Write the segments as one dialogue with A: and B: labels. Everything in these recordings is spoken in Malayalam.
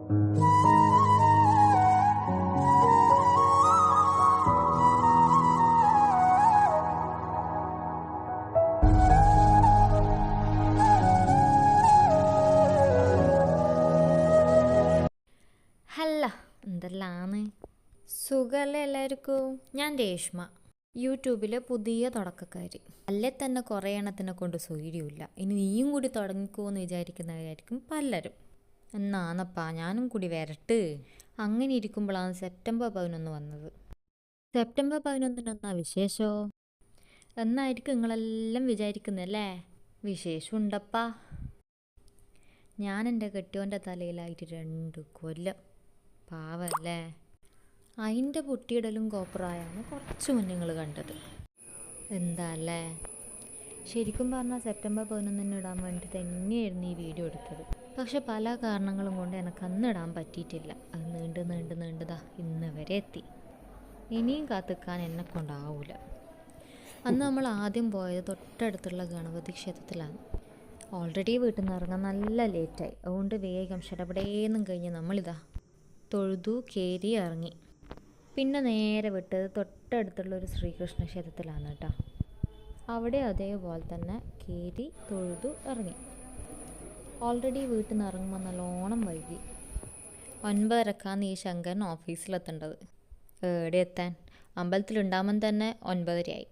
A: ഹല്ല എന്തെല്ലാന്ന് സുഖമല്ലേ എല്ലാവർക്കും. ഞാൻ രേഷ്മ, യൂട്യൂബിലെ പുതിയ തുടക്കക്കാരി. അല്ലേ തന്നെ കുറേ എണ്ണത്തിനെ കൊണ്ട് സ്വൈര്യമില്ല, ഇനി നീയും കൂടി തുടങ്ങിക്കോന്ന് വിചാരിക്കുന്നവരായിരിക്കും പലരും. എന്നാന്നപ്പാ ഞാനും കൂടി വരട്ട്. അങ്ങനെ ഇരിക്കുമ്പോഴാണ് സെപ്റ്റംബർ 11 വന്നത്. സെപ്റ്റംബർ 11 വിശേഷോ എന്നായിരിക്കും നിങ്ങളെല്ലാം വിചാരിക്കുന്നല്ലേ? വിശേഷം ഉണ്ടപ്പാ. ഞാൻ എൻ്റെ കെട്ടിയോൻ്റെ തലയിലായിട്ട് 2 കൊല്ലം. പാവല്ലേ. അതിൻ്റെ പൊട്ടിയിടലും കോപ്പറായാണ് കുറച്ച് മുന്നേ നിങ്ങൾ കണ്ടത്. എന്താ അല്ലേ? ശരിക്കും പറഞ്ഞാൽ സെപ്റ്റംബർ 11 ഇടാൻ വേണ്ടി തന്നെയായിരുന്നു ഈ വീഡിയോ എടുത്തത്. പക്ഷെ പല കാരണങ്ങളും കൊണ്ട് എനിക്ക് അന്ന് ഇടാൻ പറ്റിയിട്ടില്ല. അത് നീണ്ടതാ ഇന്ന് വരെ എത്തി. ഇനിയും കാത്തിക്കാൻ എന്നെ കൊണ്ടാവൂല. അന്ന് നമ്മൾ ആദ്യം പോയത് തൊട്ടടുത്തുള്ള ഗണപതി ക്ഷേത്രത്തിലാണ്. ഓൾറെഡി വീട്ടിൽ നിന്ന് ഇറങ്ങാൻ നല്ല ലേറ്റായി. അതുകൊണ്ട് വേഗം ഷടപടേന്നും കഴിഞ്ഞ് നമ്മളിതാ തൊഴുതു കയറി ഇറങ്ങി. പിന്നെ നേരെ വിട്ടത് തൊട്ടടുത്തുള്ളൊരു ശ്രീകൃഷ്ണ ക്ഷേത്രത്തിലാണ് കേട്ടോ. അവിടെ അതേപോലെ തന്നെ കയറി തൊഴുതു ഇറങ്ങി. ഓൾറെഡി വീട്ടിൽ നിന്ന് ഇറങ്ങുമ്പോൾ നല്ലോണം വൈകി. 9:30 ഈ ശങ്കരൻ ഓഫീസിലെത്തേണ്ടത്. എവിടെ എത്താൻ, അമ്പലത്തിലുണ്ടാകുമ്പം തന്നെ 9:30 ആയി.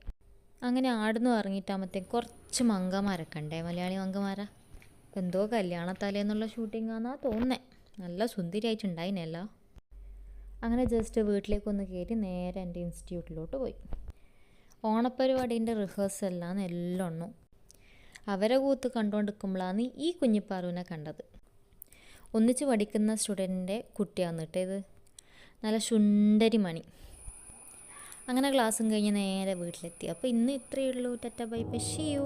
A: അങ്ങനെ ആടുന്നു ഇറങ്ങിയിട്ടാകുമ്പോഴത്തേക്ക് കുറച്ച് മങ്കമാരൊക്കെ ഉണ്ടേ, മലയാളി മങ്കമാരാ. എന്തോ കല്യാണത്തലേന്നുള്ള ഷൂട്ടിങ്ങാണെന്നാണ് തോന്നുന്നത്. നല്ല സുന്ദരിയായിട്ടുണ്ടായിനല്ലോ. അങ്ങനെ ജസ്റ്റ് വീട്ടിലേക്കൊന്ന് കയറി നേരെ എൻ്റെ ഇൻസ്റ്റിറ്റ്യൂട്ടിലോട്ട് പോയി. ഓണപ്പരിപാടീൻ്റെ റിഹേഴ്സലാണ് എല്ലാം ഒന്നും. അവരെ കൂത്ത് കണ്ടുകൊണ്ടിരിക്കുമ്പോഴാണ് ഈ കുഞ്ഞിപ്പാറുവിനെ കണ്ടത്. ഒന്നിച്ച് പഠിക്കുന്ന സ്റ്റുഡൻറ്റിൻ്റെ കുട്ടിയാണ് കേട്ടോ ഇത്. നല്ല ശുണ്ടരി മണി. അങ്ങനെ ക്ലാസ്സും കഴിഞ്ഞ് നേരെ വീട്ടിലെത്തി. അപ്പോൾ ഇന്ന് ഇത്രയേ ഉള്ളൂ. Tata bye bye, see U.